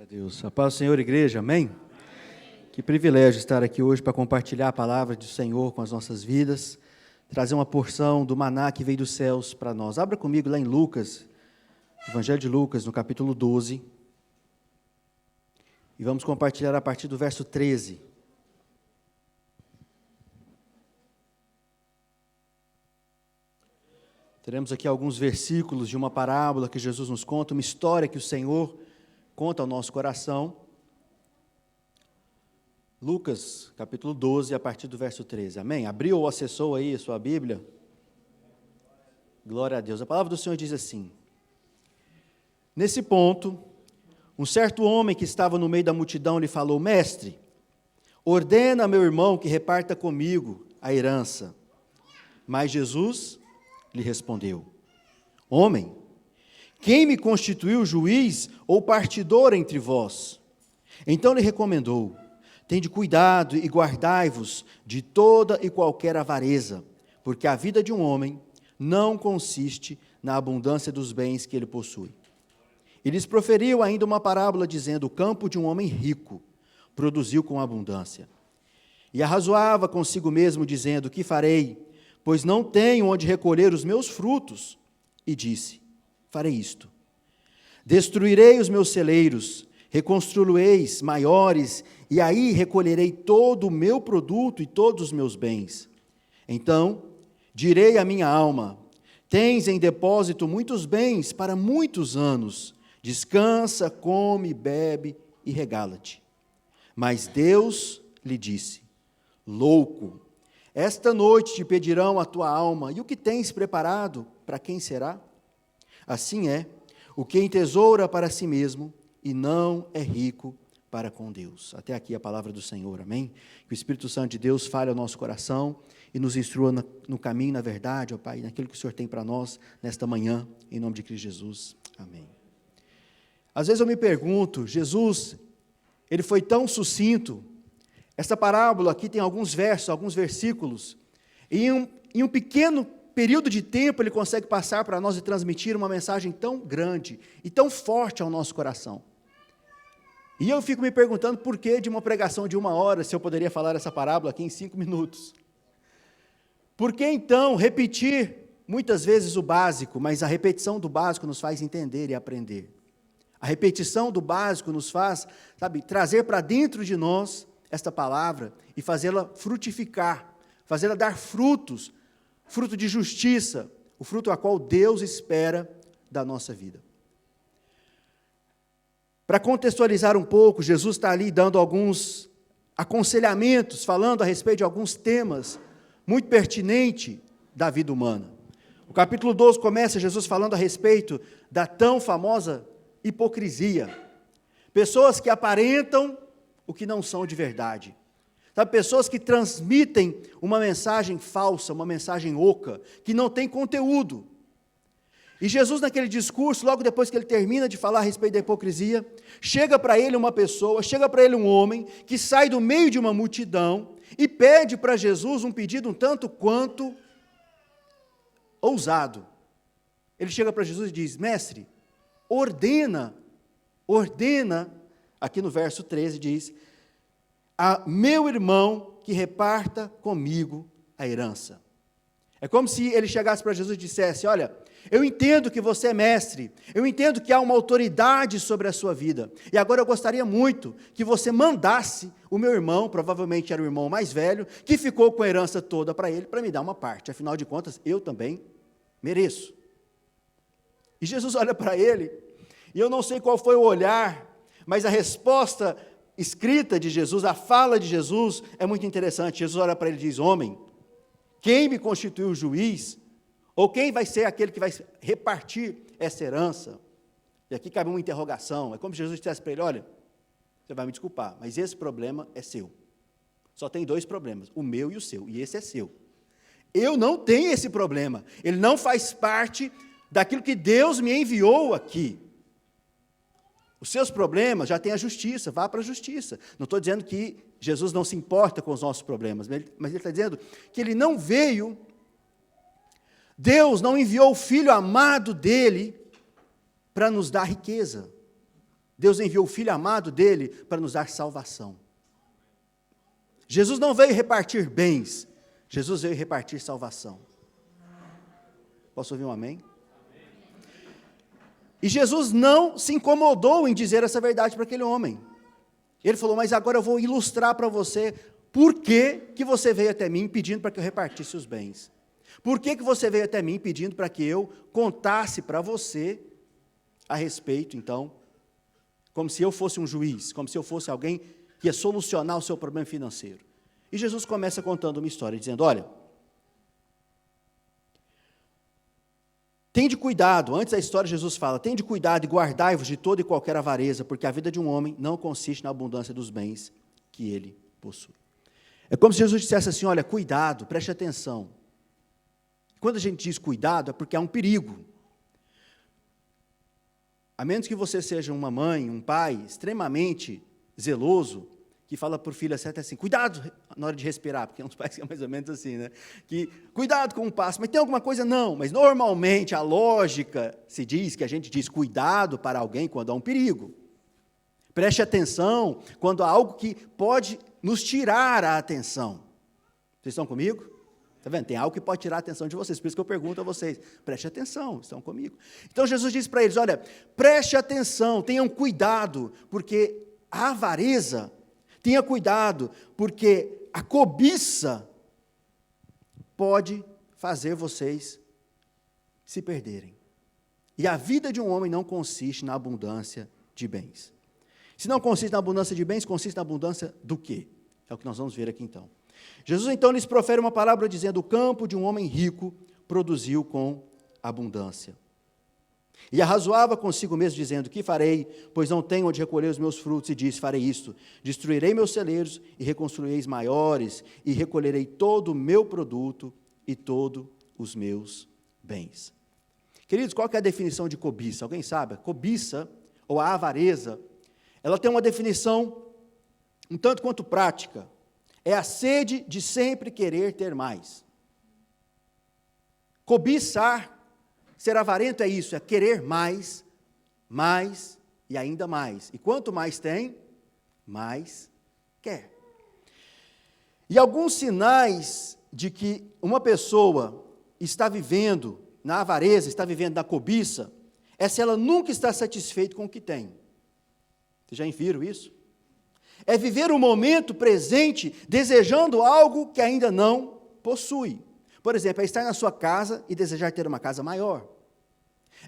Deus. A paz do Senhor, igreja, amém? Que privilégio estar aqui hoje para compartilhar a palavra do Senhor com as nossas vidas, trazer uma porção do maná que veio dos céus para nós. Abra comigo lá em Lucas, Evangelho de Lucas, no capítulo 12, e vamos compartilhar a partir do verso 13. Teremos aqui alguns versículos de uma parábola que Jesus nos conta, uma história que o Senhor conta ao nosso coração. Lucas, capítulo 12, a partir do verso 13. Amém? Abriu ou acessou aí a sua Bíblia? Glória a Deus. A palavra do Senhor diz assim: Nesse ponto, um certo homem que estava no meio da multidão lhe falou: Mestre, ordena a meu irmão que reparta comigo a herança. Mas Jesus lhe respondeu: Homem, quem me constituiu juiz ou partidor entre vós? Então lhe recomendou: Tende cuidado e guardai-vos de toda e qualquer avareza, porque a vida de um homem não consiste na abundância dos bens que ele possui. E lhes proferiu ainda uma parábola, dizendo: O campo de um homem rico produziu com abundância. E arrazoava consigo mesmo, dizendo: Que farei? Pois não tenho onde recolher os meus frutos. E disse: Farei isto: destruirei os meus celeiros, reconstruí-eis maiores, e aí recolherei todo o meu produto e todos os meus bens. Então direi à minha alma: tens em depósito muitos bens para muitos anos, descansa, come, bebe e regala-te. Mas Deus lhe disse: Louco, esta noite te pedirão a tua alma, e o que tens preparado, para quem será? Assim é o que entesoura para si mesmo e não é rico para com Deus. Até aqui a palavra do Senhor, amém? Que o Espírito Santo de Deus fale ao nosso coração e nos instrua no caminho, na verdade, ó Pai, naquilo que o Senhor tem para nós nesta manhã, em nome de Cristo Jesus, amém. Às vezes eu me pergunto, Jesus, ele foi tão sucinto. Esta parábola aqui tem alguns versos, alguns versículos, e em um pequeno período de tempo ele consegue passar para nós e transmitir uma mensagem tão grande e tão forte ao nosso coração. E eu fico me perguntando por que de uma pregação de 1 hora, se eu poderia falar essa parábola aqui em 5 minutos. Por que então repetir muitas vezes o básico, mas a repetição do básico nos faz entender e aprender. A repetição do básico nos faz, trazer para dentro de nós esta palavra e fazê-la frutificar, fazê-la dar frutos, fruto de justiça, o fruto a qual Deus espera da nossa vida. Para contextualizar um pouco, Jesus está ali dando alguns aconselhamentos, falando a respeito de alguns temas muito pertinentes da vida humana. O capítulo 12 começa Jesus falando a respeito da tão famosa hipocrisia. Pessoas que aparentam o que não são de verdade. Pessoas que transmitem uma mensagem falsa, uma mensagem oca, que não tem conteúdo. E Jesus, naquele discurso, logo depois que ele termina de falar a respeito da hipocrisia, chega para ele uma pessoa, chega para ele um homem, que sai do meio de uma multidão e pede para Jesus um pedido um tanto quanto ousado. Ele chega para Jesus e diz: Mestre, ordena, aqui no verso 13 diz: a meu irmão que reparta comigo a herança. É como se ele chegasse para Jesus e dissesse: olha, eu entendo que você é mestre, eu entendo que há uma autoridade sobre a sua vida, e agora eu gostaria muito que você mandasse o meu irmão, provavelmente era o irmão mais velho, que ficou com a herança toda para ele, para me dar uma parte, afinal de contas, eu também mereço. E Jesus olha para ele, e eu não sei qual foi o olhar, mas a resposta escrita de Jesus, a fala de Jesus é muito interessante. Jesus olha para ele e diz: Homem, quem me constituiu juiz, ou quem vai ser aquele que vai repartir essa herança? E aqui cabe uma interrogação, é como se Jesus dissesse para ele: olha, você vai me desculpar, mas esse problema é seu. Só tem 2 problemas, o meu e o seu, e esse é seu. Eu não tenho esse problema, ele não faz parte daquilo que Deus me enviou aqui. Os seus problemas já tem a justiça, vá para a justiça. Não estou dizendo que Jesus não se importa com os nossos problemas, mas ele está dizendo que ele não veio, Deus não enviou o Filho amado dele para nos dar riqueza. Deus enviou o Filho amado dele para nos dar salvação. Jesus não veio repartir bens, Jesus veio repartir salvação. Posso ouvir um amém? E Jesus não se incomodou em dizer essa verdade para aquele homem. Ele falou, mas agora eu vou ilustrar para você por que você veio até mim pedindo para que eu repartisse os bens. Por que você veio até mim pedindo para que eu contasse para você a respeito, então, como se eu fosse um juiz, como se eu fosse alguém que ia solucionar o seu problema financeiro. E Jesus começa contando uma história, dizendo, olha, tende cuidado, antes da história Jesus fala, tende cuidado e guardai-vos de toda e qualquer avareza, porque a vida de um homem não consiste na abundância dos bens que ele possui. É como se Jesus dissesse assim, olha, cuidado, preste atenção. Quando a gente diz cuidado, é porque há um perigo. A menos que você seja uma mãe, um pai extremamente zeloso, que fala para o filho assim, cuidado na hora de respirar, porque é uns pais que é mais ou menos assim, né? Que, cuidado com o passo, mas tem alguma coisa? Não, mas normalmente a lógica se diz, que a gente diz cuidado para alguém quando há um perigo. Preste atenção quando há algo que pode nos tirar a atenção. Vocês estão comigo? Está vendo? Tem algo que pode tirar a atenção de vocês, por isso que eu pergunto a vocês, preste atenção, estão comigo? Então Jesus disse para eles, olha, preste atenção, tenham cuidado, porque a avareza, tenha cuidado, porque a cobiça pode fazer vocês se perderem. E a vida de um homem não consiste na abundância de bens. Se não consiste na abundância de bens, consiste na abundância do quê? É o que nós vamos ver aqui então. Jesus então lhes profere uma palavra dizendo, o campo de um homem rico produziu com abundância. E arrazoava consigo mesmo, dizendo, que farei, pois não tenho onde recolher os meus frutos, e disse, farei isto, destruirei meus celeiros, e reconstruireis maiores, e recolherei todo o meu produto, e todos os meus bens. Queridos, qual que é a definição de cobiça? Alguém sabe? Cobiça, ou a avareza, ela tem uma definição um tanto quanto prática. É a sede de sempre querer ter mais. Cobiçar, ser avarento é isso, é querer mais, mais e ainda mais. E quanto mais tem, mais quer. E alguns sinais de que uma pessoa está vivendo na avareza, está vivendo na cobiça, é se ela nunca está satisfeita com o que tem. Vocês já viram isso? É viver o momento presente desejando algo que ainda não possui. Por exemplo, é estar na sua casa e desejar ter uma casa maior.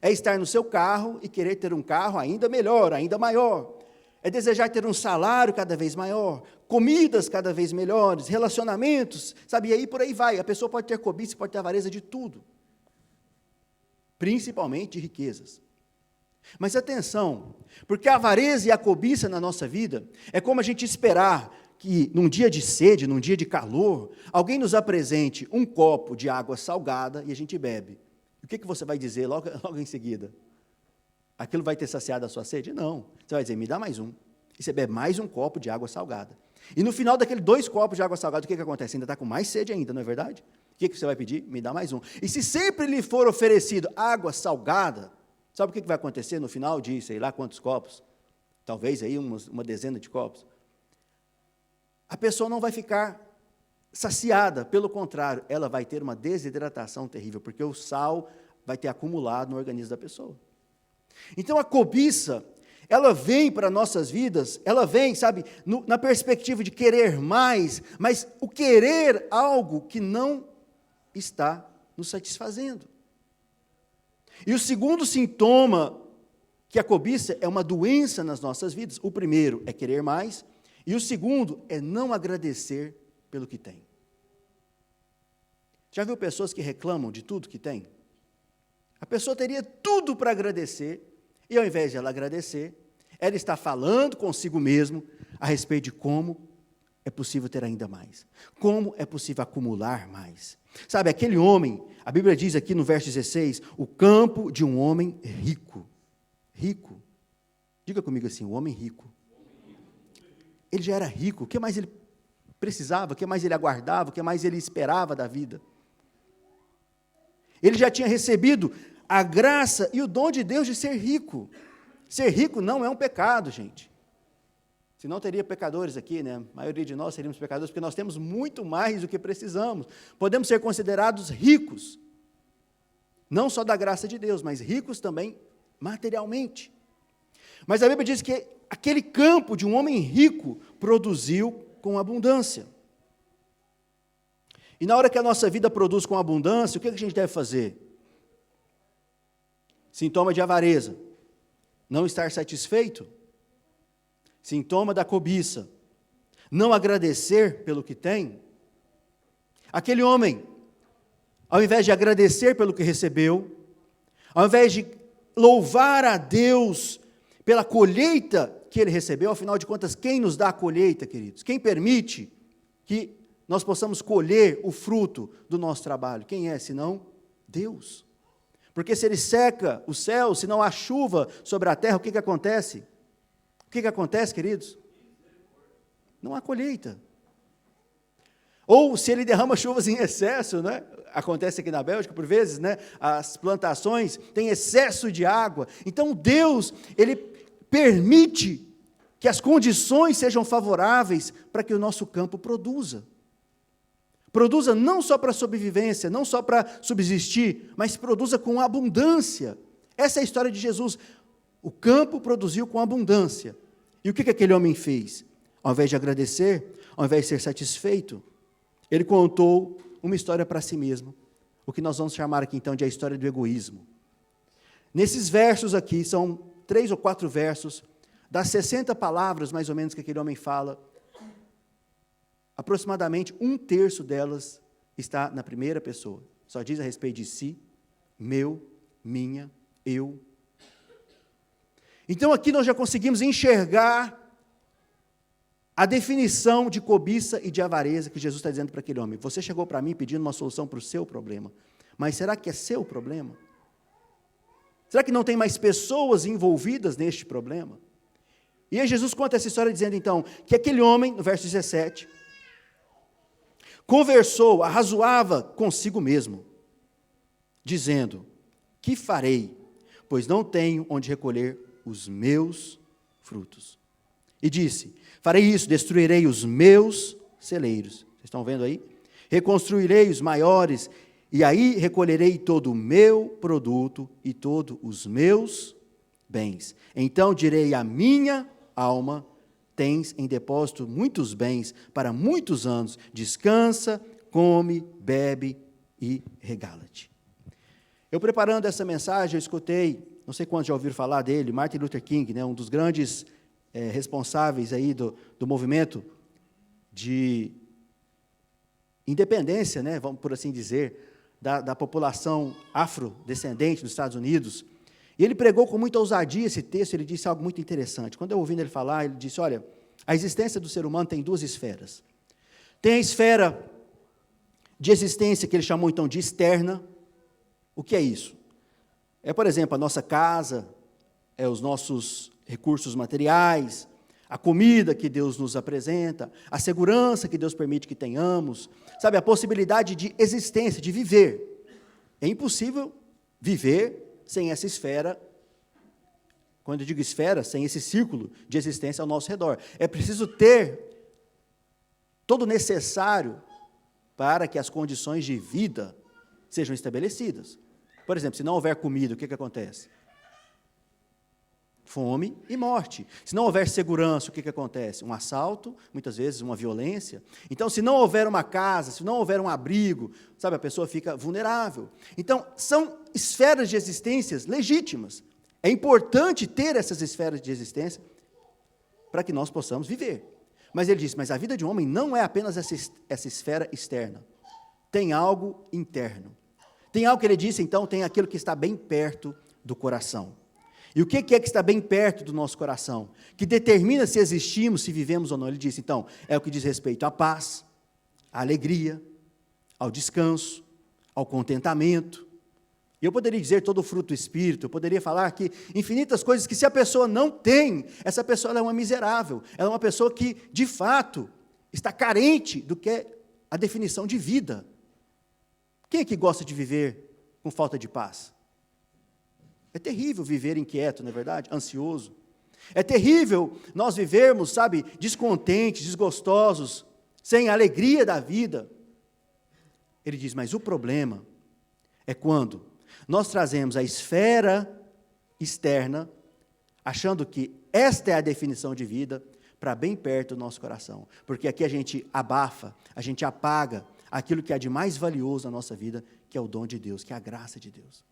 É estar no seu carro e querer ter um carro ainda melhor, ainda maior. É desejar ter um salário cada vez maior, comidas cada vez melhores, relacionamentos, sabe? E aí por aí vai. A pessoa pode ter cobiça, pode ter avareza de tudo. Principalmente de riquezas. Mas atenção, porque a avareza e a cobiça na nossa vida é como a gente esperar que num dia de sede, num dia de calor, alguém nos apresente um copo de água salgada e a gente bebe. O que você vai dizer logo em seguida? Aquilo vai ter saciado a sua sede? Não. Você vai dizer, me dá mais um. E você bebe mais um copo de água salgada. E no final daqueles 2 copos de água salgada, o que acontece? Ainda está com mais sede ainda, não é verdade? O que você vai pedir? Me dá mais um. E se sempre lhe for oferecido água salgada, sabe o que vai acontecer no final de, sei lá quantos copos? Talvez aí uma dezena de copos. A pessoa não vai ficar saciada, pelo contrário, ela vai ter uma desidratação terrível, porque o sal vai ter acumulado no organismo da pessoa. Então a cobiça, ela vem para nossas vidas, ela vem, sabe, na perspectiva de querer mais, mas o querer algo que não está nos satisfazendo. E o segundo sintoma que a cobiça é uma doença nas nossas vidas, o primeiro é querer mais, e o segundo é não agradecer pelo que tem. Já viu pessoas que reclamam de tudo que tem? A pessoa teria tudo para agradecer, e ao invés de ela agradecer, ela está falando consigo mesmo a respeito de como é possível ter ainda mais, como é possível acumular mais. Sabe, aquele homem, a Bíblia diz aqui no verso 16, o campo de um homem rico. Rico. Diga comigo assim, o homem rico. Ele já era rico, o que mais ele precisava, o que mais ele aguardava, o que mais ele esperava da vida? Ele já tinha recebido a graça e o dom de Deus de ser rico. Ser rico não é um pecado, gente. Senão teria pecadores aqui, né? A maioria de nós seríamos pecadores, porque nós temos muito mais do que precisamos. Podemos ser considerados ricos, não só da graça de Deus, mas ricos também materialmente. Mas a Bíblia diz que aquele campo de um homem rico produziu com abundância. E na hora que a nossa vida produz com abundância, o que a gente deve fazer? Sintoma de avareza, não estar satisfeito. Sintoma da cobiça, não agradecer pelo que tem. Aquele homem, ao invés de agradecer pelo que recebeu, ao invés de louvar a Deus pela colheita que ele recebeu, afinal de contas, quem nos dá a colheita, queridos? Quem permite que nós possamos colher o fruto do nosso trabalho? Quem é, senão Deus? Porque se ele seca o céu, se não há chuva sobre a terra, o que acontece? O que acontece, queridos? Não há colheita. Ou se ele derrama chuvas em excesso, né? Acontece aqui na Bélgica, por vezes, né? As plantações têm excesso de água. Então Deus, Ele permite que as condições sejam favoráveis para que o nosso campo produza. Produza não só para sobrevivência, não só para subsistir, mas produza com abundância. Essa é a história de Jesus. O campo produziu com abundância. E o que aquele homem fez? Ao invés de agradecer, ao invés de ser satisfeito, ele contou uma história para si mesmo. O que nós vamos chamar aqui então de a história do egoísmo. Nesses versos aqui, são 3 ou 4 versos, das 60 palavras mais ou menos que aquele homem fala, aproximadamente 1/3 delas está na primeira pessoa. Só diz a respeito de si, meu, minha, eu. Então aqui nós já conseguimos enxergar a definição de cobiça e de avareza que Jesus está dizendo para aquele homem. Você chegou para mim pedindo uma solução para o seu problema, mas será que é seu problema? Será que não tem mais pessoas envolvidas neste problema? E aí Jesus conta essa história dizendo então, que aquele homem, no verso 17, conversou, arrazoava consigo mesmo, dizendo, que farei, pois não tenho onde recolher os meus frutos. E disse, farei isso, destruirei os meus celeiros. Vocês estão vendo aí? Reconstruirei os maiores, e aí recolherei todo o meu produto e todos os meus bens. Então direi à minha alma, tens em depósito muitos bens para muitos anos, descansa, come, bebe e regala-te. Eu preparando essa mensagem, eu escutei, não sei quantos já ouviram falar dele, Martin Luther King, né, um dos grandes responsáveis aí do movimento de independência, né, vamos por assim dizer, da população afrodescendente dos Estados Unidos. E ele pregou com muita ousadia esse texto, ele disse algo muito interessante. Quando eu ouvindo ele falar, ele disse, olha, a existência do ser humano tem 2 esferas. Tem a esfera de existência, que ele chamou então de externa. O que é isso? É, por exemplo, a nossa casa, os nossos recursos materiais, a comida que Deus nos apresenta, a segurança que Deus permite que tenhamos, sabe, a possibilidade de existência, de viver. É impossível viver sem essa esfera, quando eu digo esfera, sem esse círculo de existência ao nosso redor. É preciso ter todo o necessário para que as condições de vida sejam estabelecidas. Por exemplo, se não houver comida, o que acontece? Fome e morte. Se não houver segurança, o que acontece? Um assalto, muitas vezes uma violência. Então, se não houver uma casa, se não houver um abrigo, sabe, a pessoa fica vulnerável. Então, são esferas de existências legítimas. É importante ter essas esferas de existência para que nós possamos viver. Mas ele disse, mas a vida de um homem não é apenas essa esfera externa. Tem algo interno. Tem algo que ele disse, então, tem aquilo que está bem perto do coração. E o que é que está bem perto do nosso coração? Que determina se existimos, se vivemos ou não. Ele disse, então, é o que diz respeito à paz, à alegria, ao descanso, ao contentamento. E eu poderia dizer todo o fruto do Espírito, eu poderia falar aqui infinitas coisas que se a pessoa não tem, essa pessoa ela é uma miserável, ela é uma pessoa que, de fato, está carente do que é a definição de vida. Quem é que gosta de viver com falta de paz? É terrível viver inquieto, não é verdade? Ansioso. É terrível nós vivermos, sabe, descontentes, desgostosos, sem a alegria da vida. Ele diz, mas o problema é quando nós trazemos a esfera externa, achando que esta é a definição de vida, para bem perto do nosso coração. Porque aqui a gente abafa, a gente apaga aquilo que é de mais valioso na nossa vida, que é o dom de Deus, que é a graça de Deus.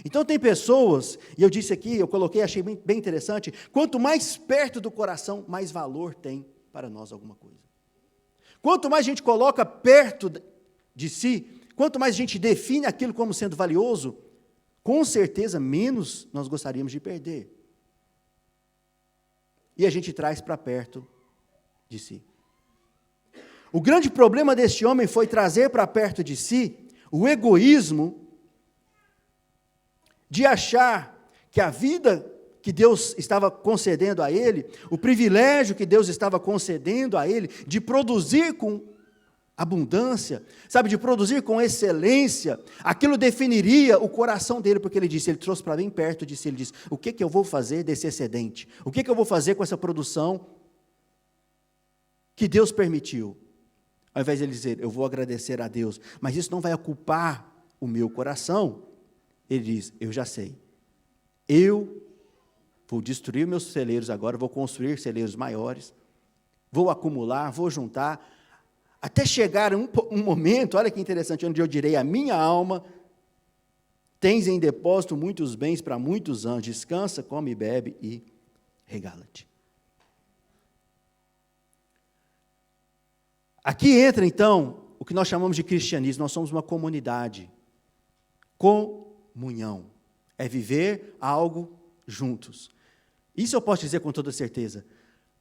Então tem pessoas, e eu disse aqui, eu coloquei, achei bem interessante, quanto mais perto do coração, mais valor tem para nós alguma coisa. Quanto mais a gente coloca perto de si, quanto mais a gente define aquilo como sendo valioso, com certeza menos nós gostaríamos de perder. E a gente traz para perto de si. O grande problema deste homem foi trazer para perto de si o egoísmo de achar que a vida que Deus estava concedendo a ele, o privilégio que Deus estava concedendo a ele, de produzir com abundância, sabe, de produzir com excelência, aquilo definiria o coração dele, porque ele disse, ele trouxe para bem perto de si, ele disse, o que eu vou fazer desse excedente? O que eu vou fazer com essa produção que Deus permitiu? Ao invés de ele dizer, eu vou agradecer a Deus, mas isso não vai ocupar o meu coração, ele diz, eu já sei, eu vou destruir meus celeiros agora, vou construir celeiros maiores, vou acumular, vou juntar, até chegar um momento, olha que interessante, onde eu direi a minha alma, tens em depósito muitos bens para muitos anos, descansa, come, bebe e regala-te. Aqui entra então o que nós chamamos de cristianismo, nós somos uma comunidade, comunhão, é viver algo juntos. Isso eu posso dizer com toda certeza,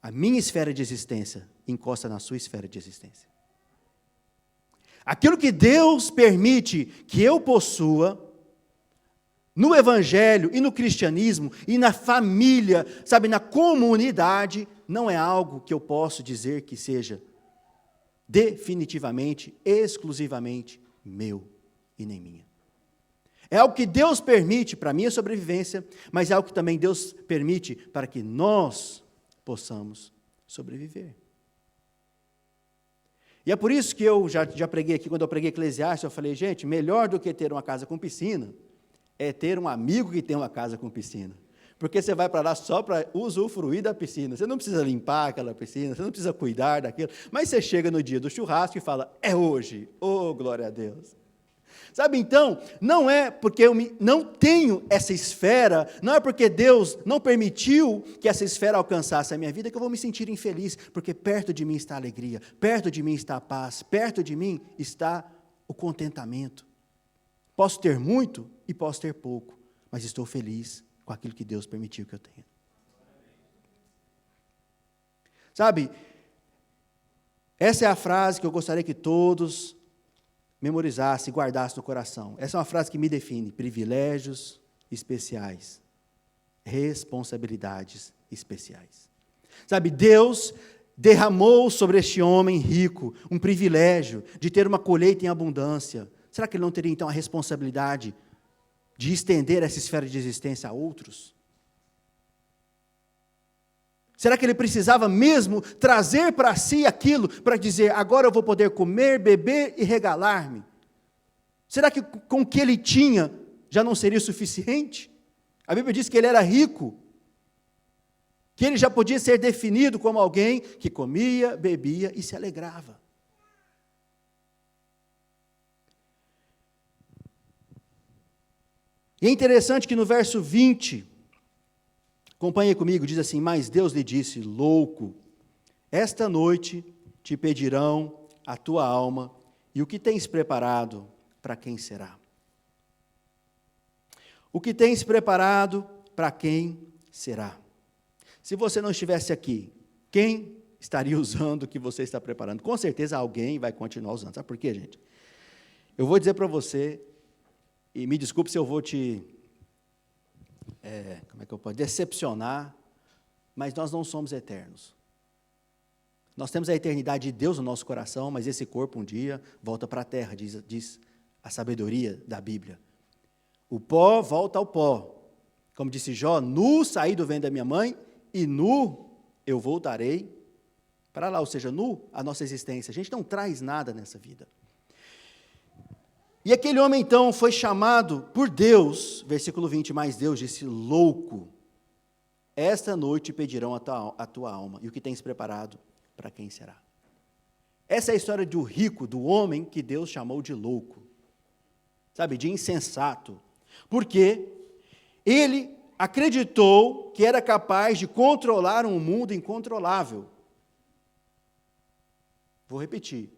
a minha esfera de existência encosta na sua esfera de existência. Aquilo que Deus permite que eu possua, no evangelho e no cristianismo, e na família, sabe, na comunidade, não é algo que eu posso dizer que seja definitivamente, exclusivamente meu e nem minha. É algo que Deus permite para a minha sobrevivência, mas é algo que também Deus permite para que nós possamos sobreviver. E é por isso que eu já preguei aqui, quando eu preguei Eclesiastes, eu falei, gente, melhor do que ter uma casa com piscina, é ter um amigo que tem uma casa com piscina. Porque você vai para lá só para usufruir da piscina. Você não precisa limpar aquela piscina, você não precisa cuidar daquilo. Mas você chega no dia do churrasco e fala, é hoje, oh, glória a Deus. Sabe, então, não é porque eu não tenho essa esfera, não é porque Deus não permitiu que essa esfera alcançasse a minha vida, que eu vou me sentir infeliz, porque perto de mim está a alegria, perto de mim está a paz, perto de mim está o contentamento. Posso ter muito e posso ter pouco, mas estou feliz com aquilo que Deus permitiu que eu tenha. Sabe, essa é a frase que eu gostaria que todos memorizasse e guardasse no coração. Essa é uma frase que me define, privilégios especiais, responsabilidades especiais. Sabe, Deus derramou sobre este homem rico um privilégio de ter uma colheita em abundância. Será que ele não teria então a responsabilidade de estender essa esfera de existência a outros? Será que ele precisava mesmo trazer para si aquilo, para dizer, agora eu vou poder comer, beber e regalar-me? Será que com o que ele tinha já não seria suficiente? A Bíblia diz que ele era rico, que ele já podia ser definido como alguém que comia, bebia e se alegrava. E é interessante que no verso 20, acompanhe comigo, diz assim, mas Deus lhe disse, louco, esta noite te pedirão a tua alma, e o que tens preparado, para quem será? O que tens preparado, para quem será? Se você não estivesse aqui, quem estaria usando o que você está preparando? Com certeza alguém vai continuar usando. Sabe por quê, gente? Eu vou dizer para você, e me desculpe se eu vou te como é que eu posso decepcionar, mas nós não somos eternos. Nós temos a eternidade de Deus no nosso coração, mas esse corpo um dia volta para a terra, diz a sabedoria da Bíblia. O pó volta ao pó, Como disse Jó, nu saí do ventre da minha mãe e nu eu voltarei para lá, ou seja, nu a nossa existência. A gente não traz nada nessa vida. E aquele homem então foi chamado por Deus, versículo 20, mas Deus disse, louco, esta noite pedirão a tua alma, e o que tens preparado, para quem será? Essa é a história do rico, do homem que Deus chamou de louco, sabe, de insensato, porque ele acreditou que era capaz de controlar um mundo incontrolável. Vou repetir.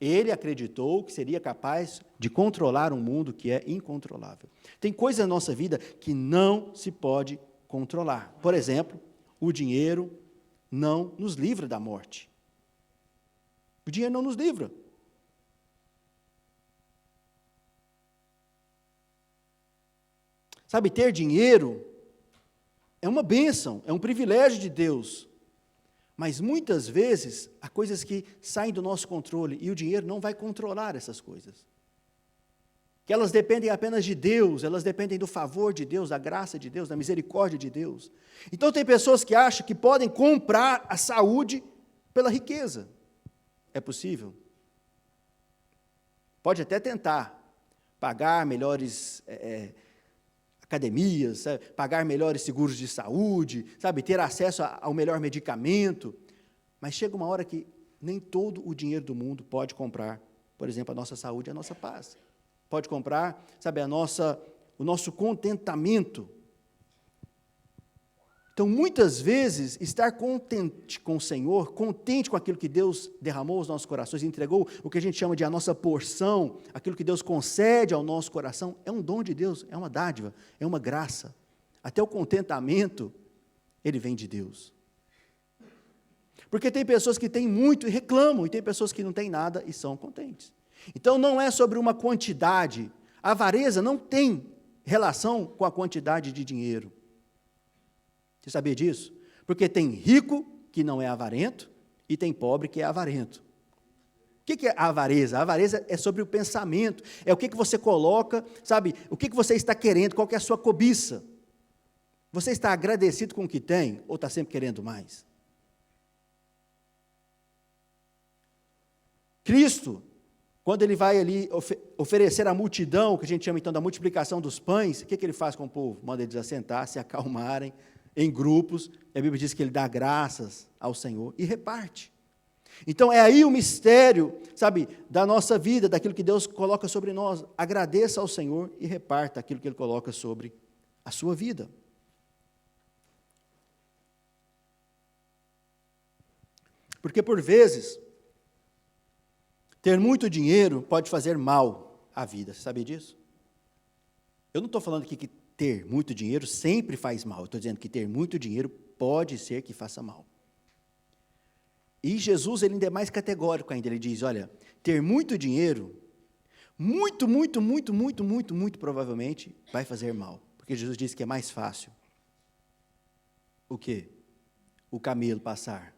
Ele acreditou que seria capaz de controlar um mundo que é incontrolável. Tem coisas na nossa vida que não se pode controlar. Por exemplo, o dinheiro não nos livra da morte. O dinheiro não nos livra. Sabe, ter dinheiro é uma bênção, é um privilégio de Deus. Mas muitas vezes, há coisas que saem do nosso controle e o dinheiro não vai controlar essas coisas. Que elas dependem apenas de Deus, elas dependem do favor de Deus, da graça de Deus, da misericórdia de Deus. Então tem pessoas que acham que podem comprar a saúde pela riqueza. É possível? Pode até tentar pagar melhores academias, sabe? Pagar melhores seguros de saúde, sabe? Ter acesso ao melhor medicamento, mas chega uma hora que nem todo o dinheiro do mundo pode comprar, por exemplo, a nossa saúde e a nossa paz. Pode comprar, sabe, o nosso contentamento. Então, muitas vezes, estar contente com o Senhor, contente com aquilo que Deus derramou aos nossos corações, entregou o que a gente chama de a nossa porção, aquilo que Deus concede ao nosso coração, é um dom de Deus, é uma dádiva, é uma graça. Até o contentamento, ele vem de Deus. Porque tem pessoas que têm muito e reclamam, e tem pessoas que não têm nada e são contentes. Então, não é sobre uma quantidade. A avareza não tem relação com a quantidade de dinheiro. Você sabia disso? Porque tem rico que não é avarento e tem pobre que é avarento. O que é a avareza? A avareza é sobre o pensamento, é o que você coloca, sabe, o que você está querendo, qual que é a sua cobiça. Você está agradecido com o que tem ou está sempre querendo mais? Cristo, quando ele vai ali oferecer à multidão, que a gente chama então da multiplicação dos pães, o que ele faz com o povo? Manda eles assentar, se acalmarem, em grupos, e a Bíblia diz que ele dá graças ao Senhor e reparte. Então é aí o mistério, sabe, da nossa vida, daquilo que Deus coloca sobre nós. Agradeça ao Senhor e reparta aquilo que Ele coloca sobre a sua vida. Porque por vezes, ter muito dinheiro pode fazer mal à vida, você sabia disso? Eu não estou falando aqui que ter muito dinheiro sempre faz mal. Eu estou dizendo que ter muito dinheiro pode ser que faça mal. E Jesus, ele ainda é mais categórico ainda. Ele diz, olha, ter muito dinheiro, muito provavelmente vai fazer mal. Porque Jesus disse que é mais fácil. O quê? O camelo passar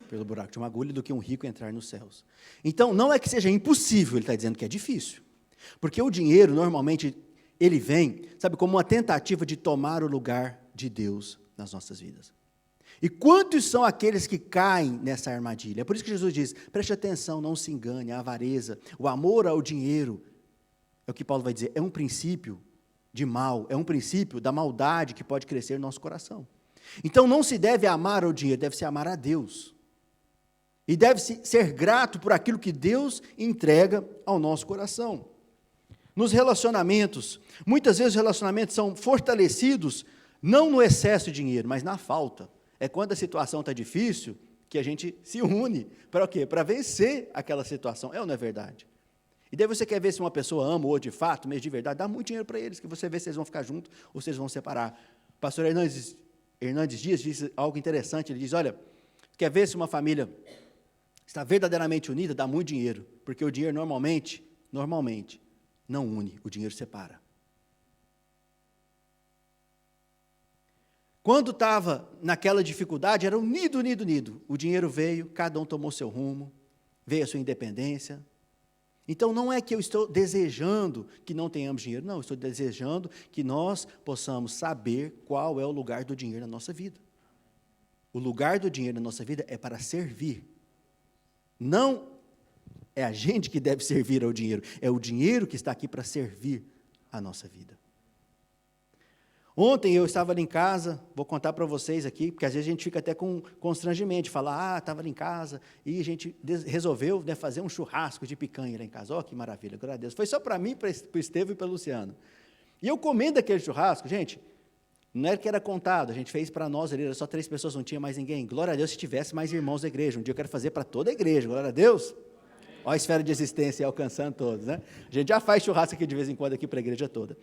pelo buraco de uma agulha do que um rico entrar nos céus. Então, não é que seja impossível, ele está dizendo que é difícil. Porque o dinheiro, normalmente, ele vem, sabe, como uma tentativa de tomar o lugar de Deus nas nossas vidas. E quantos são aqueles que caem nessa armadilha? É por isso que Jesus diz, preste atenção, não se engane, a avareza, o amor ao dinheiro, é o que Paulo vai dizer, é um princípio de mal, é um princípio da maldade que pode crescer no nosso coração. Então, não se deve amar ao dinheiro, deve-se amar a Deus. E deve-se ser grato por aquilo que Deus entrega ao nosso coração. Nos relacionamentos, muitas vezes os relacionamentos são fortalecidos, não no excesso de dinheiro, mas na falta. É quando a situação está difícil, que a gente se une. Para o quê? Para vencer aquela situação. É ou não é verdade? E daí você quer ver se uma pessoa ama ou de fato, mesmo de verdade, dá muito dinheiro para eles, que você vê se eles vão ficar juntos ou se eles vão separar. O pastor Hernandes Dias disse algo interessante, ele diz, olha, quer ver se uma família está verdadeiramente unida, dá muito dinheiro, porque o dinheiro normalmente, não une, o dinheiro separa. Quando estava naquela dificuldade, era unido. O dinheiro veio, cada um tomou seu rumo, veio a sua independência. Então, não é que eu estou desejando que não tenhamos dinheiro, não, eu estou desejando que nós possamos saber qual é o lugar do dinheiro na nossa vida. O lugar do dinheiro na nossa vida é para servir. Não é a gente que deve servir ao dinheiro, é o dinheiro que está aqui para servir a nossa vida. Ontem eu estava ali em casa, vou contar para vocês aqui, porque às vezes a gente fica até com constrangimento de falar, estava ali em casa, e a gente resolveu, né, fazer um churrasco de picanha lá em casa. Ó, que maravilha, glória a Deus. Foi só para mim, para o Estevão e para o Luciano. E eu comendo aquele churrasco, gente, não era que era contado, a gente fez para nós ali, era só 3 pessoas, não tinha mais ninguém. Glória a Deus se tivesse mais irmãos da igreja. Um dia eu quero fazer para toda a igreja, glória a Deus. Olha a esfera de existência alcançando todos, né? A gente já faz churrasco aqui de vez em quando aqui para a igreja toda.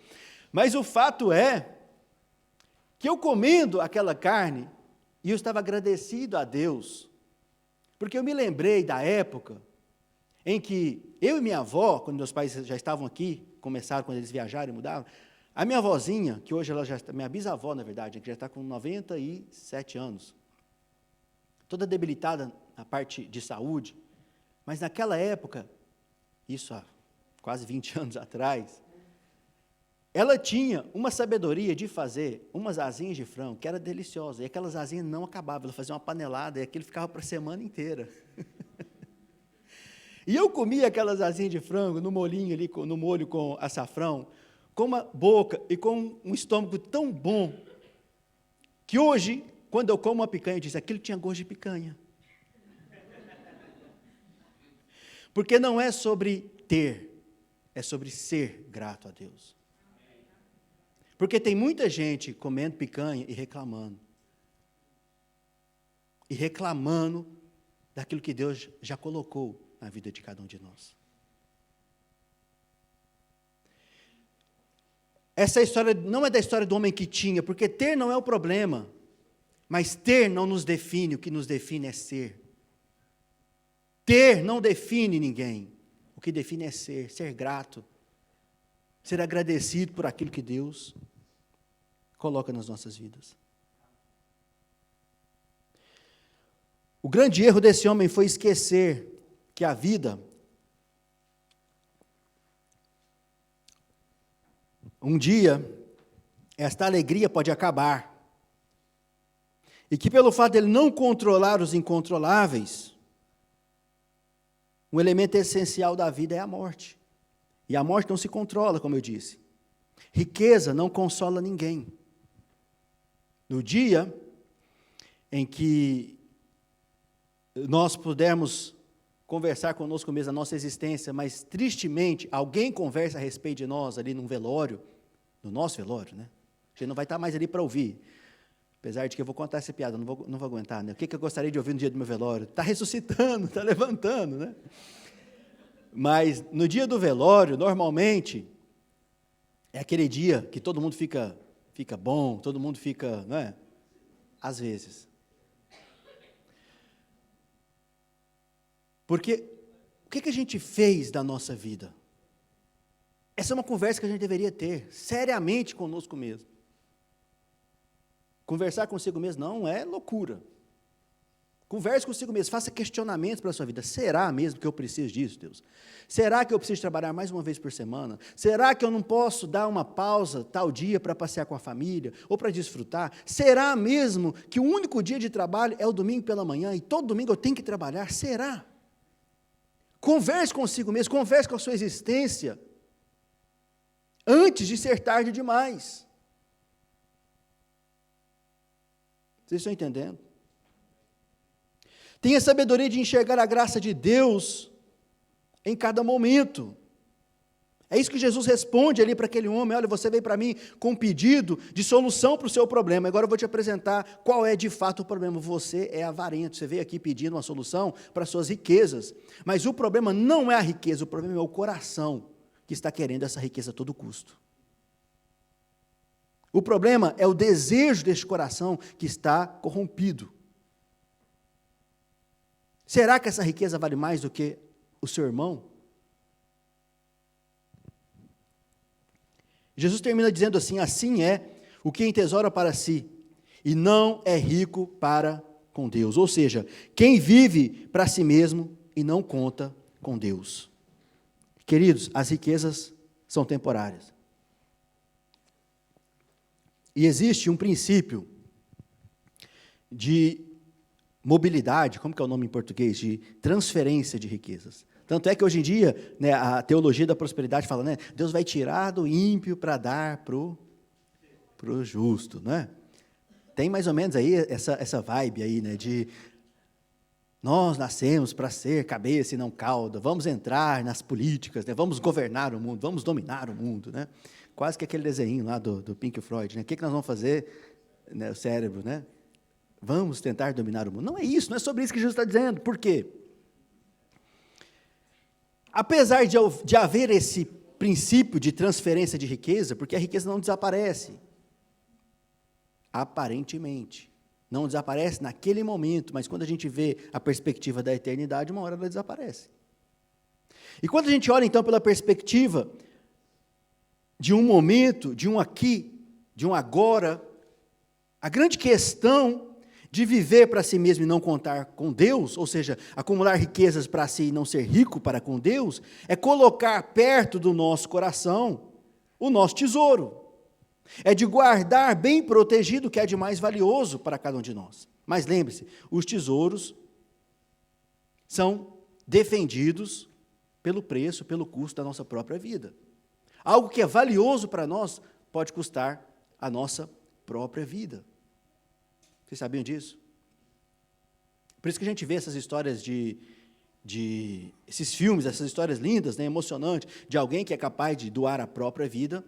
Mas o fato é que eu comendo aquela carne, e eu estava agradecido a Deus, porque eu me lembrei da época em que eu e minha avó, quando meus pais já estavam aqui, começaram quando eles viajaram e mudavam, a minha avózinha, que hoje ela já está, minha bisavó na verdade, que já está com 97 anos, toda debilitada na parte de saúde, mas naquela época, isso há quase 20 anos atrás, ela tinha uma sabedoria de fazer umas asinhas de frango, que era deliciosa, e aquelas asinhas não acabavam, ela fazia uma panelada, e aquilo ficava para a semana inteira. E eu comia aquelas asinhas de frango no molinho ali, no molho com açafrão, com uma boca e com um estômago tão bom, que hoje, quando eu como uma picanha, eu disse, aquilo tinha gosto de picanha. Porque não é sobre ter, é sobre ser grato a Deus. Porque tem muita gente comendo picanha e reclamando. E reclamando daquilo que Deus já colocou na vida de cada um de nós. Essa história não é da história do homem que tinha, porque ter não é o problema. Mas ter não nos define, o que nos define é ser. Ter não define ninguém. O que define é ser grato. Ser agradecido por aquilo que Deus coloca nas nossas vidas. O grande erro desse homem foi esquecer que a vida, um dia, esta alegria pode acabar. E que pelo fato de ele não controlar os incontroláveis, um elemento essencial da vida é a morte. E a morte não se controla, como eu disse. Riqueza não consola ninguém. No dia em que nós pudermos conversar conosco mesmo a nossa existência, mas tristemente alguém conversa a respeito de nós ali num velório, no nosso velório, né? A gente não vai estar mais ali para ouvir. Apesar de que eu vou contar essa piada, não vou aguentar, né? O que eu gostaria de ouvir no dia do meu velório? Está ressuscitando, está levantando, né? Mas no dia do velório, normalmente, é aquele dia que todo mundo fica bom, todo mundo fica, não é? Às vezes. Porque o que a gente fez da nossa vida? Essa é uma conversa que a gente deveria ter, seriamente conosco mesmo. Conversar consigo mesmo não é loucura. Converse consigo mesmo, faça questionamentos para a sua vida. Será mesmo que eu preciso disso, Deus? Será que eu preciso trabalhar mais uma vez por semana? Será que eu não posso dar uma pausa tal dia para passear com a família ou para desfrutar? Será mesmo que o único dia de trabalho é o domingo pela manhã e todo domingo eu tenho que trabalhar? Será? Converse consigo mesmo, converse com a sua existência antes de ser tarde demais. Vocês estão entendendo? Tenha sabedoria de enxergar a graça de Deus em cada momento. É isso que Jesus responde ali para aquele homem. Olha, você veio para mim com um pedido de solução para o seu problema. Agora eu vou te apresentar qual é de fato o problema. Você é avarento, você veio aqui pedindo uma solução para as suas riquezas. Mas o problema não é a riqueza, o problema é o coração que está querendo essa riqueza a todo custo. O problema é o desejo deste coração que está corrompido. Será que essa riqueza vale mais do que o seu irmão? Jesus termina dizendo assim, assim é o que entesoura para si, e não é rico para com Deus. Ou seja, quem vive para si mesmo e não conta com Deus. Queridos, as riquezas são temporárias. E existe um princípio de mobilidade, como que é o nome em português? De transferência de riquezas. Tanto é que hoje em dia, né, a teologia da prosperidade fala, né, Deus vai tirar do ímpio para dar pro justo, né? Tem mais ou menos aí essa vibe aí, né, de nós nascemos para ser cabeça e não cauda, vamos entrar nas políticas, né, vamos governar o mundo, vamos dominar o mundo, né? Quase que aquele desenho lá do Pink Floyd, né? O que nós vamos fazer, né, o cérebro, né? Vamos tentar dominar o mundo. Não é isso, não é sobre isso que Jesus está dizendo. Por quê? Apesar de haver esse princípio de transferência de riqueza, porque a riqueza não desaparece, aparentemente, não desaparece naquele momento, mas quando a gente vê a perspectiva da eternidade, uma hora ela desaparece. E quando a gente olha então pela perspectiva de um momento, de um aqui, de um agora, a grande questão de viver para si mesmo e não contar com Deus, ou seja, acumular riquezas para si e não ser rico para com Deus, é colocar perto do nosso coração o nosso tesouro. É de guardar bem protegido o que é de mais valioso para cada um de nós. Mas lembre-se, os tesouros são defendidos pelo preço, pelo custo da nossa própria vida. Algo que é valioso para nós pode custar a nossa própria vida. Vocês sabiam disso? Por isso que a gente vê essas histórias esses filmes, essas histórias lindas, né, emocionantes, de alguém que é capaz de doar a própria vida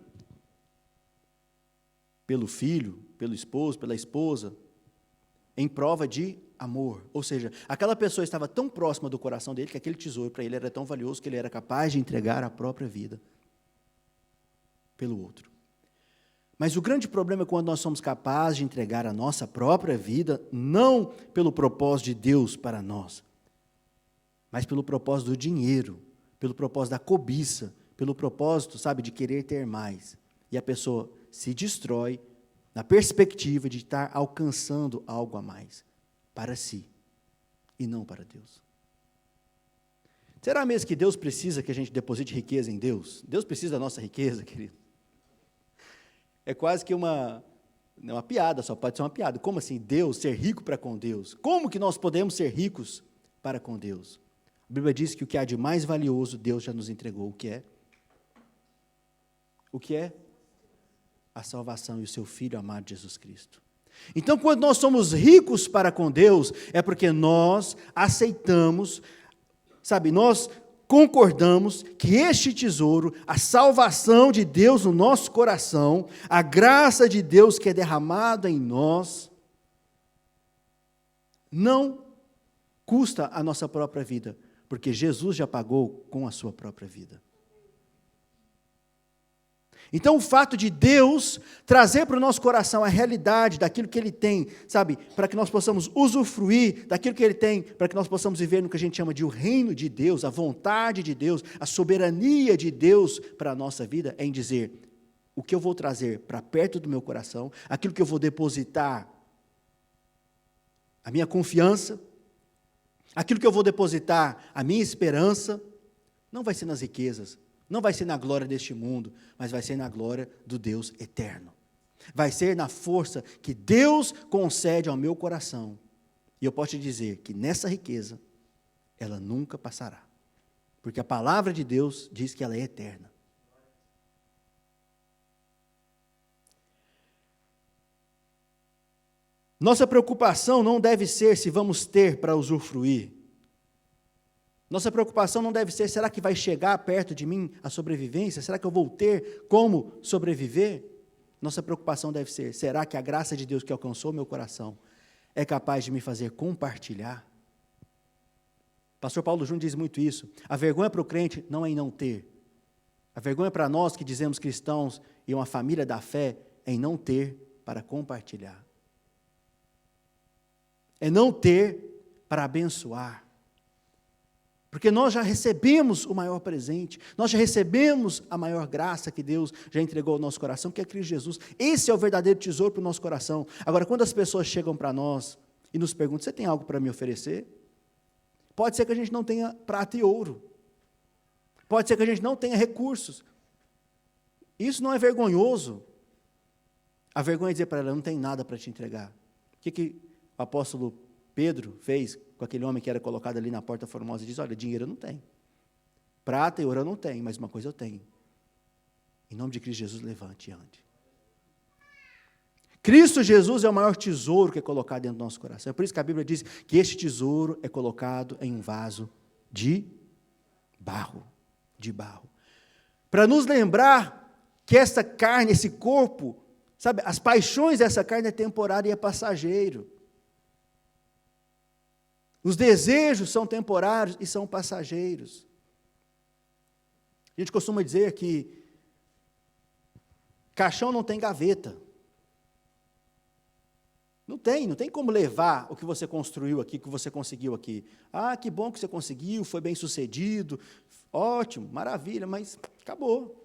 pelo filho, pelo esposo, pela esposa, em prova de amor. Ou seja, aquela pessoa estava tão próxima do coração dele que aquele tesouro para ele era tão valioso que ele era capaz de entregar a própria vida pelo outro. Mas o grande problema é quando nós somos capazes de entregar a nossa própria vida, não pelo propósito de Deus para nós, mas pelo propósito do dinheiro, pelo propósito da cobiça, pelo propósito, sabe, de querer ter mais. E a pessoa se destrói na perspectiva de estar alcançando algo a mais para si e não para Deus. Será mesmo que Deus precisa que a gente deposite riqueza em Deus? Deus precisa da nossa riqueza, querido? É quase que uma piada, só pode ser uma piada. Como assim, Deus, ser rico para com Deus? Como que nós podemos ser ricos para com Deus? A Bíblia diz que o que há de mais valioso, Deus já nos entregou. O que é? O que é? A salvação e o seu Filho amado Jesus Cristo. Então, quando nós somos ricos para com Deus, é porque nós aceitamos, sabe, nós concordamos que este tesouro, a salvação de Deus no nosso coração, a graça de Deus que é derramada em nós, não custa a nossa própria vida, porque Jesus já pagou com a sua própria vida. Então, o fato de Deus trazer para o nosso coração a realidade daquilo que Ele tem, sabe, para que nós possamos usufruir daquilo que Ele tem, para que nós possamos viver no que a gente chama de o reino de Deus, a vontade de Deus, a soberania de Deus para a nossa vida, é em dizer, o que eu vou trazer para perto do meu coração, aquilo que eu vou depositar, a minha confiança, aquilo que eu vou depositar, a minha esperança, não vai ser nas riquezas, não vai ser na glória deste mundo, mas vai ser na glória do Deus eterno. Vai ser na força que Deus concede ao meu coração. E eu posso te dizer que nessa riqueza, ela nunca passará. Porque a palavra de Deus diz que ela é eterna. Nossa preocupação não deve ser se vamos ter para usufruir. Nossa preocupação não deve ser, será que vai chegar perto de mim a sobrevivência? Será que eu vou ter como sobreviver? Nossa preocupação deve ser, será que a graça de Deus que alcançou meu coração é capaz de me fazer compartilhar? Pastor Paulo Júnior diz muito isso. A vergonha para o crente não é em não ter. A vergonha para nós que dizemos cristãos e uma família da fé é em não ter para compartilhar. É não ter para abençoar. Porque nós já recebemos o maior presente, nós já recebemos a maior graça que Deus já entregou ao nosso coração, que é Cristo Jesus. Esse é o verdadeiro tesouro para o nosso coração. Agora, quando as pessoas chegam para nós e nos perguntam, você tem algo para me oferecer? Pode ser que a gente não tenha prata e ouro. Pode ser que a gente não tenha recursos. Isso não é vergonhoso. A vergonha é dizer para ela, não tem nada para te entregar. O que o apóstolo Pedro fez com aquele homem que era colocado ali na porta formosa e diz, olha, dinheiro eu não tenho. Prata e ouro eu não tenho, mas uma coisa eu tenho. Em nome de Cristo Jesus, levante e ande. Cristo Jesus é o maior tesouro que é colocado dentro do nosso coração. É por isso que a Bíblia diz que este tesouro é colocado em um vaso de barro. De barro. Para nos lembrar que essa carne, esse corpo, sabe, as paixões dessa carne é temporária e é passageiro. Os desejos são temporários e são passageiros. A gente costuma dizer que caixão não tem gaveta. Não tem como levar o que você construiu aqui, o que você conseguiu aqui. Ah, que bom que você conseguiu, foi bem sucedido, ótimo, maravilha, mas acabou.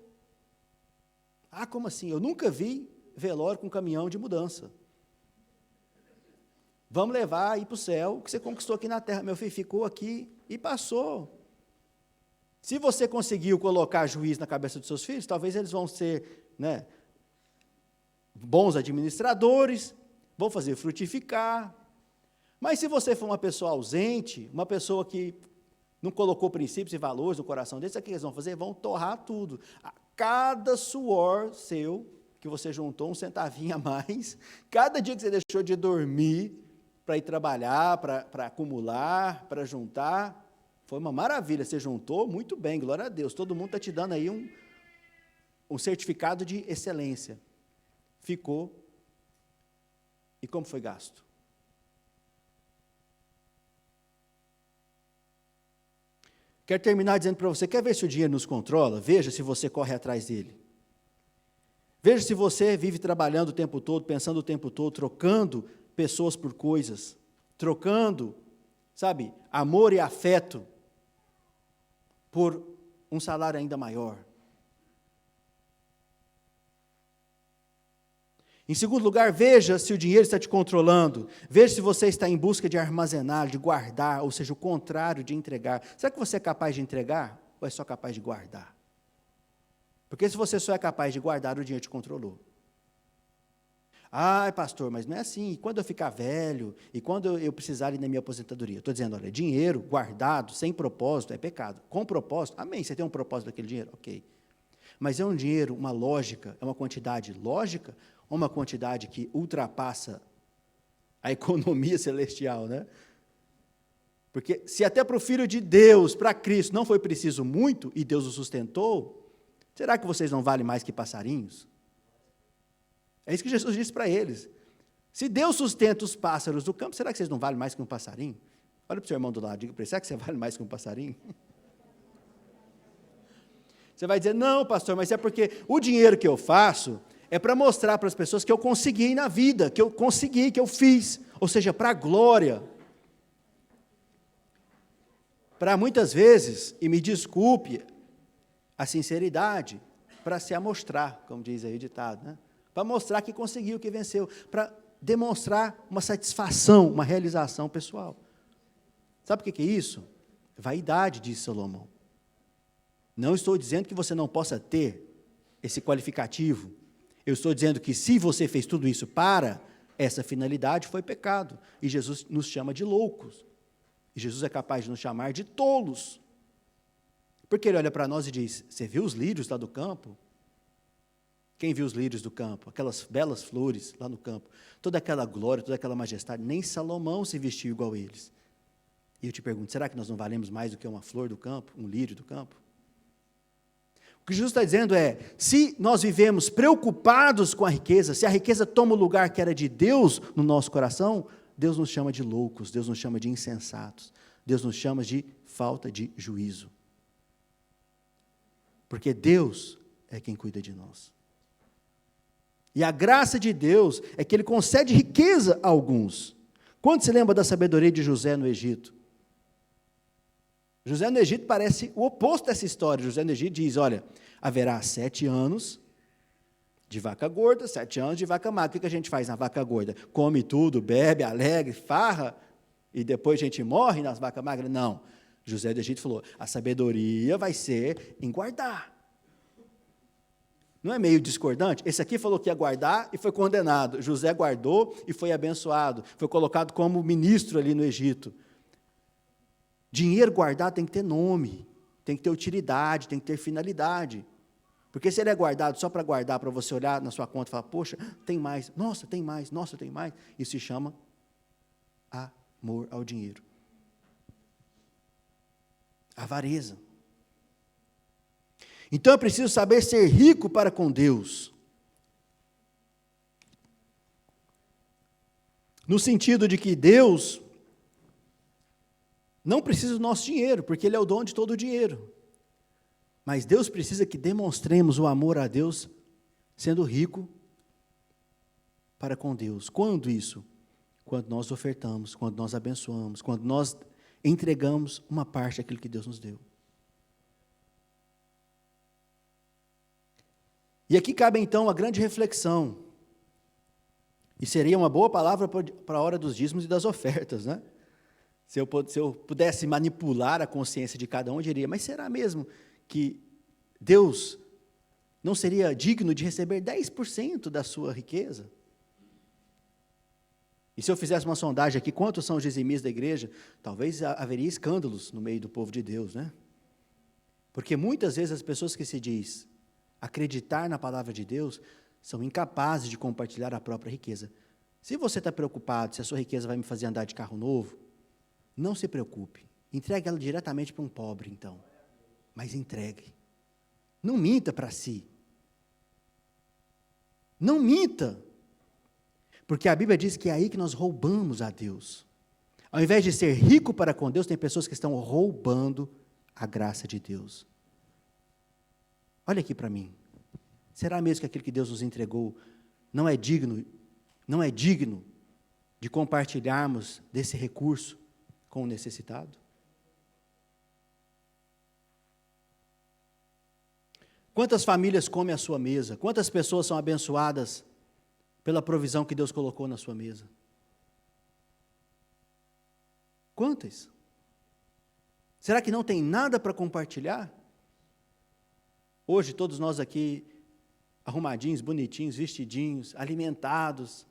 Ah, como assim? Eu nunca vi velório com caminhão de mudança. Vamos levar aí para o céu, o que você conquistou aqui na terra. Meu filho ficou aqui e passou. Se você conseguiu colocar juiz na cabeça dos seus filhos, talvez eles vão ser, bons administradores, vão fazer frutificar. Mas se você for uma pessoa ausente, uma pessoa que não colocou princípios e valores no coração deles, o que eles vão fazer? Vão torrar tudo. A cada suor seu, que você juntou um centavinho a mais, cada dia que você deixou de dormir para ir trabalhar, para acumular, para juntar, foi uma maravilha, você juntou muito bem, glória a Deus, todo mundo está te dando aí um certificado de excelência. Ficou. E como foi gasto? Quero terminar dizendo para você, quer ver se o dinheiro nos controla? Veja se você corre atrás dele. Veja se você vive trabalhando o tempo todo, pensando o tempo todo, trocando pessoas por coisas, trocando, sabe, amor e afeto por um salário ainda maior. Em segundo lugar, veja se o dinheiro está te controlando. Veja se você está em busca de armazenar, de guardar, ou seja, o contrário de entregar. Será que você é capaz de entregar ou é só capaz de guardar? Porque se você só é capaz de guardar, o dinheiro te controlou. Ai, pastor, mas não é assim. E quando eu ficar velho? E quando eu precisar ir na minha aposentadoria? Estou dizendo, olha, dinheiro guardado, sem propósito, é pecado. Com propósito, amém, você tem um propósito daquele dinheiro? Ok. Mas é um dinheiro, uma lógica, é uma quantidade lógica, ou uma quantidade que ultrapassa a economia celestial, né? Porque se até para o Filho de Deus, para Cristo, não foi preciso muito, e Deus o sustentou, será que vocês não valem mais que passarinhos? É isso que Jesus disse para eles. Se Deus sustenta os pássaros do campo, será que vocês não valem mais que um passarinho? Olha para o seu irmão do lado, diga para ele, será que você vale mais que um passarinho? Você vai dizer, não, pastor, mas é porque o dinheiro que eu faço é para mostrar para as pessoas que eu consegui na vida, que eu consegui, que eu fiz, ou seja, para a glória. Para muitas vezes, e me desculpe a sinceridade, para se amostrar, como diz aí o ditado, né? Para mostrar que conseguiu, que venceu, para demonstrar uma satisfação, uma realização pessoal. Sabe o que é isso? Vaidade, diz Salomão. Não estou dizendo que você não possa ter esse qualificativo. Eu estou dizendo que se você fez tudo isso para essa finalidade, foi pecado. E Jesus nos chama de loucos. E Jesus é capaz de nos chamar de tolos. Porque ele olha para nós e diz, você viu os lírios lá do campo? Quem viu os lírios do campo? Aquelas belas flores lá no campo. Toda aquela glória, toda aquela majestade. Nem Salomão se vestiu igual a eles. E eu te pergunto, será que nós não valemos mais do que uma flor do campo? Um lírio do campo? O que Jesus está dizendo é, se nós vivemos preocupados com a riqueza, se a riqueza toma o lugar que era de Deus no nosso coração, Deus nos chama de loucos, Deus nos chama de insensatos, Deus nos chama de falta de juízo. Porque Deus é quem cuida de nós. E a graça de Deus é que Ele concede riqueza a alguns. Quando se lembra da sabedoria de José no Egito? José no Egito parece o oposto dessa história. José no Egito diz, olha, haverá 7 anos de vaca gorda, 7 anos de vaca magra. O que a gente faz na vaca gorda? Come tudo, bebe, alegre, farra, e depois a gente morre nas vacas magras? Não. José do Egito falou, a sabedoria vai ser em guardar. Não é meio discordante? Esse aqui falou que ia guardar e foi condenado. José guardou e foi abençoado. Foi colocado como ministro ali no Egito. Dinheiro guardado tem que ter nome, tem que ter utilidade, tem que ter finalidade. Porque se ele é guardado só para guardar, para você olhar na sua conta e falar, poxa, tem mais, nossa, tem mais, nossa, tem mais. Isso se chama amor ao dinheiro. Avareza. Então, eu preciso saber ser rico para com Deus. No sentido de que Deus não precisa do nosso dinheiro, porque Ele é o dono de todo o dinheiro. Mas Deus precisa que demonstremos o amor a Deus, sendo rico para com Deus. Quando isso? Quando nós ofertamos, quando nós abençoamos, quando nós entregamos uma parte daquilo que Deus nos deu. E aqui cabe então a grande reflexão, e seria uma boa palavra para a hora dos dízimos e das ofertas, né? Se eu pudesse manipular a consciência de cada um, eu diria, mas será mesmo que Deus não seria digno de receber 10% da sua riqueza? E se eu fizesse uma sondagem aqui, quantos são os dizimistas da igreja? Talvez haveria escândalos no meio do povo de Deus, né? Porque muitas vezes as pessoas que se diz acreditar na palavra de Deus são incapazes de compartilhar a própria riqueza. Se você está preocupado se a sua riqueza vai me fazer andar de carro novo, não se preocupe. Entregue ela diretamente para um pobre, então. Mas entregue. Não minta para si. Não minta. Porque a Bíblia diz que é aí que nós roubamos a Deus. Ao invés de ser rico para com Deus, tem pessoas que estão roubando a graça de Deus. Olha aqui para mim. Será mesmo que aquilo que Deus nos entregou não é digno de compartilharmos desse recurso com o necessitado? Quantas famílias comem à sua mesa? Quantas pessoas são abençoadas pela provisão que Deus colocou na sua mesa? Quantas? Será que não tem nada para compartilhar? Hoje, todos nós aqui, arrumadinhos, bonitinhos, vestidinhos, alimentados,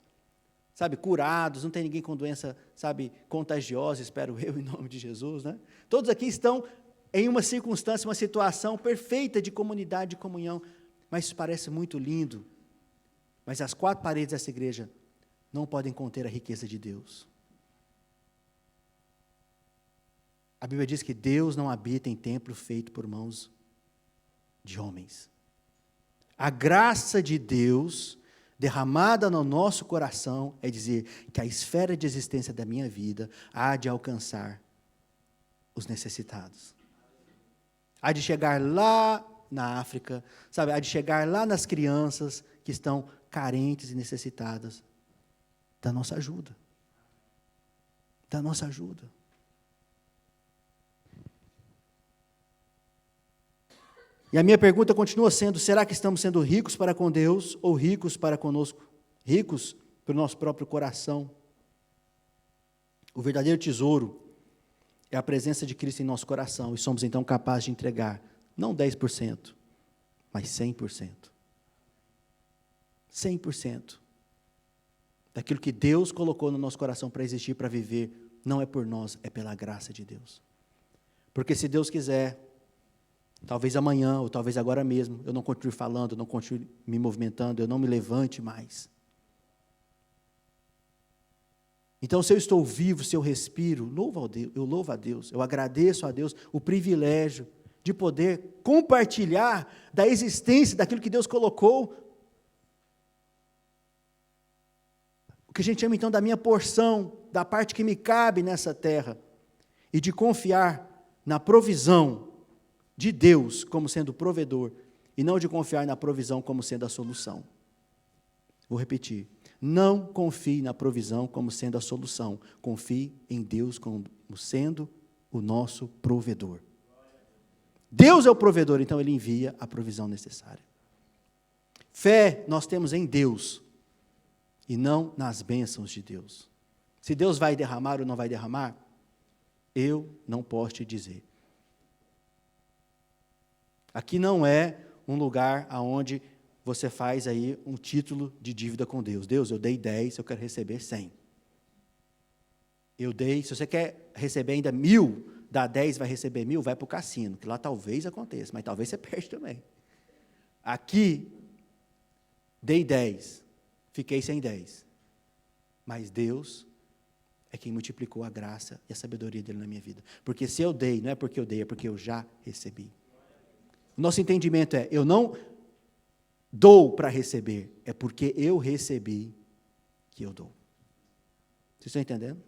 sabe, curados, não tem ninguém com doença, sabe, contagiosa, espero eu, em nome de Jesus, né? Todos aqui estão em uma circunstância, uma situação perfeita de comunidade, de comunhão, mas isso parece muito lindo, mas as quatro paredes dessa igreja não podem conter a riqueza de Deus. A Bíblia diz que Deus não habita em templo feito por mãos de homens. A graça de Deus derramada no nosso coração é dizer que a esfera de existência da minha vida há de alcançar os necessitados. Há de chegar lá na África, sabe? Há de chegar lá nas crianças que estão carentes e necessitadas da nossa ajuda. Da nossa ajuda. E a minha pergunta continua sendo, será que estamos sendo ricos para com Deus ou ricos para conosco? Ricos para o nosso próprio coração? O verdadeiro tesouro é a presença de Cristo em nosso coração e somos então capazes de entregar, não 10%, mas 100%. 100% daquilo que Deus colocou no nosso coração para existir, para viver, não é por nós, é pela graça de Deus. Porque se Deus quiser, talvez amanhã, ou talvez agora mesmo, eu não continue falando, eu não continue me movimentando, eu não me levante mais. Então, se eu estou vivo, se eu respiro, eu louvo a Deus, eu agradeço a Deus o privilégio de poder compartilhar da existência daquilo que Deus colocou. O que a gente chama então da minha porção, da parte que me cabe nessa terra, e de confiar na provisão de Deus como sendo o provedor, e não de confiar na provisão como sendo a solução. Vou repetir, não confie na provisão como sendo a solução, confie em Deus como sendo o nosso provedor. Deus é o provedor, então Ele envia a provisão necessária. Fé nós temos em Deus, e não nas bênçãos de Deus. Se Deus vai derramar ou não vai derramar, eu não posso te dizer. Aqui não é um lugar onde você faz aí um título de dívida com Deus. Deus, eu dei 10, eu quero receber 100. Eu dei, se você quer receber ainda 1.000, dá 10, vai receber 1.000, vai para o cassino, que lá talvez aconteça, mas talvez você perde também. Aqui, dei 10, fiquei sem 10. Mas Deus é quem multiplicou a graça e a sabedoria dele na minha vida. Porque se eu dei, não é porque eu dei, é porque eu já recebi. O nosso entendimento é, eu não dou para receber, é porque eu recebi que eu dou. Vocês estão entendendo?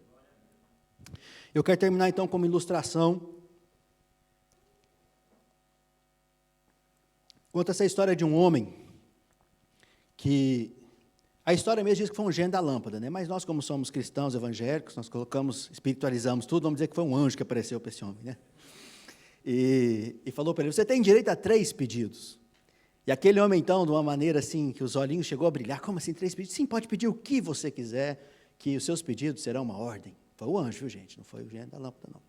Eu quero terminar então com uma ilustração. Conta essa história de um homem que... A história mesmo diz que foi um gênio da lâmpada, né? Mas nós, como somos cristãos evangélicos, nós espiritualizamos tudo, vamos dizer que foi um anjo que apareceu para esse homem, né? E falou para ele, você tem direito a 3 pedidos. E aquele homem, então, de uma maneira assim, que os olhinhos chegou a brilhar, como assim 3 pedidos? Sim, pode pedir o que você quiser, que os seus pedidos serão uma ordem. Foi o anjo, viu, gente? Não foi o gênio da lâmpada, não.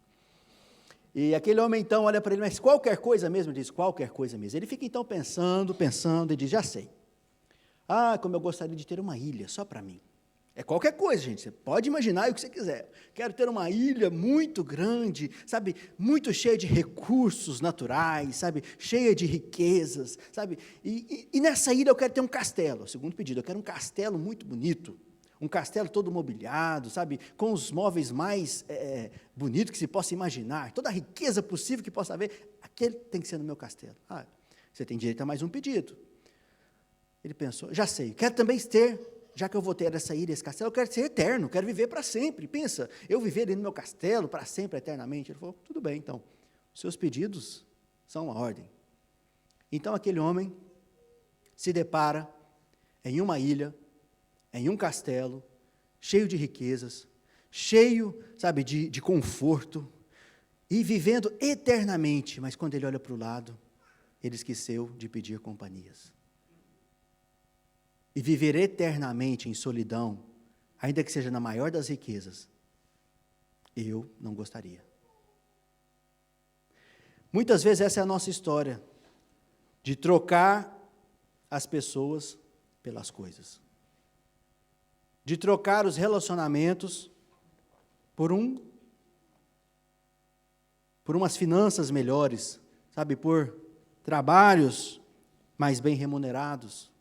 E aquele homem, então, olha para ele, mas qualquer coisa mesmo? Ele diz, qualquer coisa mesmo. Ele fica, então, pensando, e diz, já sei. Ah, como eu gostaria de ter uma ilha só para mim. É qualquer coisa, gente, você pode imaginar o que você quiser. Quero ter uma ilha muito grande, sabe, muito cheia de recursos naturais, sabe, cheia de riquezas, sabe, e nessa ilha eu quero ter um castelo, o segundo pedido, eu quero um castelo muito bonito, um castelo todo mobiliado, sabe, com os móveis mais bonitos que se possa imaginar, toda a riqueza possível que possa haver, aquele tem que ser no meu castelo. Ah, você tem direito a mais um pedido. Ele pensou, já sei, quero também ter... Já que eu vou ter essa ilha, esse castelo, eu quero ser eterno, quero viver para sempre. Pensa, eu viver ali no meu castelo para sempre, eternamente. Ele falou, tudo bem, então, os seus pedidos são uma ordem. Então, aquele homem se depara em uma ilha, em um castelo, cheio de riquezas, cheio, sabe, de conforto, e vivendo eternamente. Mas quando ele olha para o lado, ele esqueceu de pedir companhias. E viver eternamente em solidão, ainda que seja na maior das riquezas, eu não gostaria. Muitas vezes essa é a nossa história, de trocar as pessoas pelas coisas. De trocar os relacionamentos por umas finanças melhores, sabe, por trabalhos mais bem remunerados.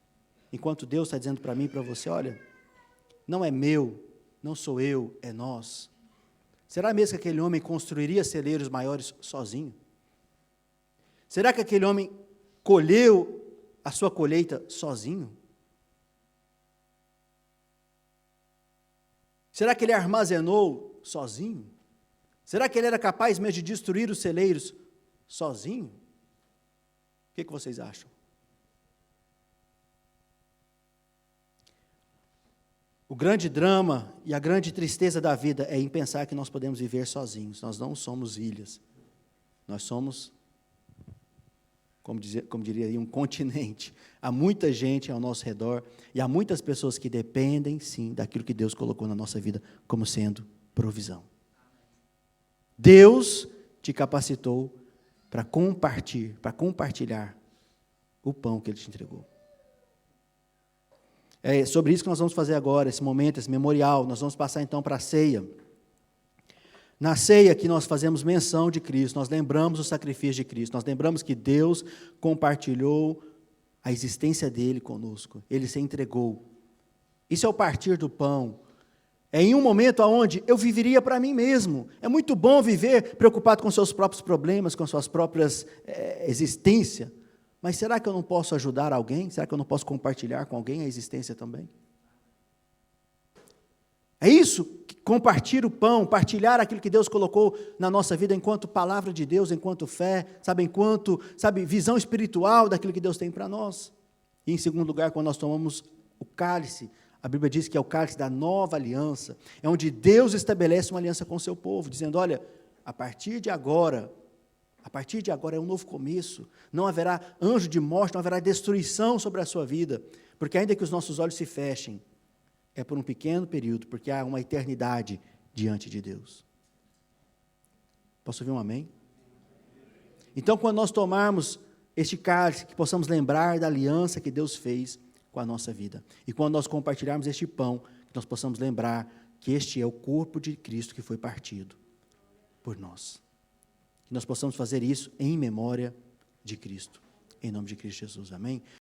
Enquanto Deus está dizendo para mim e para você, olha, não é meu, não sou eu, é nós. Será mesmo que aquele homem construiria celeiros maiores sozinho? Será que aquele homem colheu a sua colheita sozinho? Será que ele armazenou sozinho? Será que ele era capaz mesmo de destruir os celeiros sozinho? O que vocês acham? O grande drama e a grande tristeza da vida é em pensar que nós podemos viver sozinhos. Nós não somos ilhas. Nós somos, como diria aí, um continente. Há muita gente ao nosso redor e há muitas pessoas que dependem, sim, daquilo que Deus colocou na nossa vida como sendo provisão. Deus te capacitou para compartilhar o pão que Ele te entregou. É sobre isso que nós vamos fazer agora, esse momento, esse memorial. Nós vamos passar então para a ceia. Na ceia que nós fazemos menção de Cristo, nós lembramos o sacrifício de Cristo, nós lembramos que Deus compartilhou a existência dele conosco, ele se entregou. Isso é o partir do pão. É em um momento onde eu viveria para mim mesmo. É muito bom viver preocupado com seus próprios problemas, com suas próprias existências. Mas será que eu não posso ajudar alguém? Será que eu não posso compartilhar com alguém a existência também? É isso, compartilhar o pão, partilhar aquilo que Deus colocou na nossa vida enquanto palavra de Deus, enquanto fé, enquanto visão espiritual daquilo que Deus tem para nós. E em segundo lugar, quando nós tomamos o cálice, a Bíblia diz que é o cálice da nova aliança, é onde Deus estabelece uma aliança com o seu povo, dizendo, olha, a partir de agora é um novo começo, não haverá anjo de morte, não haverá destruição sobre a sua vida, porque ainda que os nossos olhos se fechem, é por um pequeno período, porque há uma eternidade diante de Deus. Posso ouvir um amém? Então, quando nós tomarmos este cálice, que possamos lembrar da aliança que Deus fez com a nossa vida. E quando nós compartilharmos este pão, que nós possamos lembrar que este é o corpo de Cristo que foi partido por nós. Que nós possamos fazer isso em memória de Cristo. Em nome de Cristo Jesus. Amém?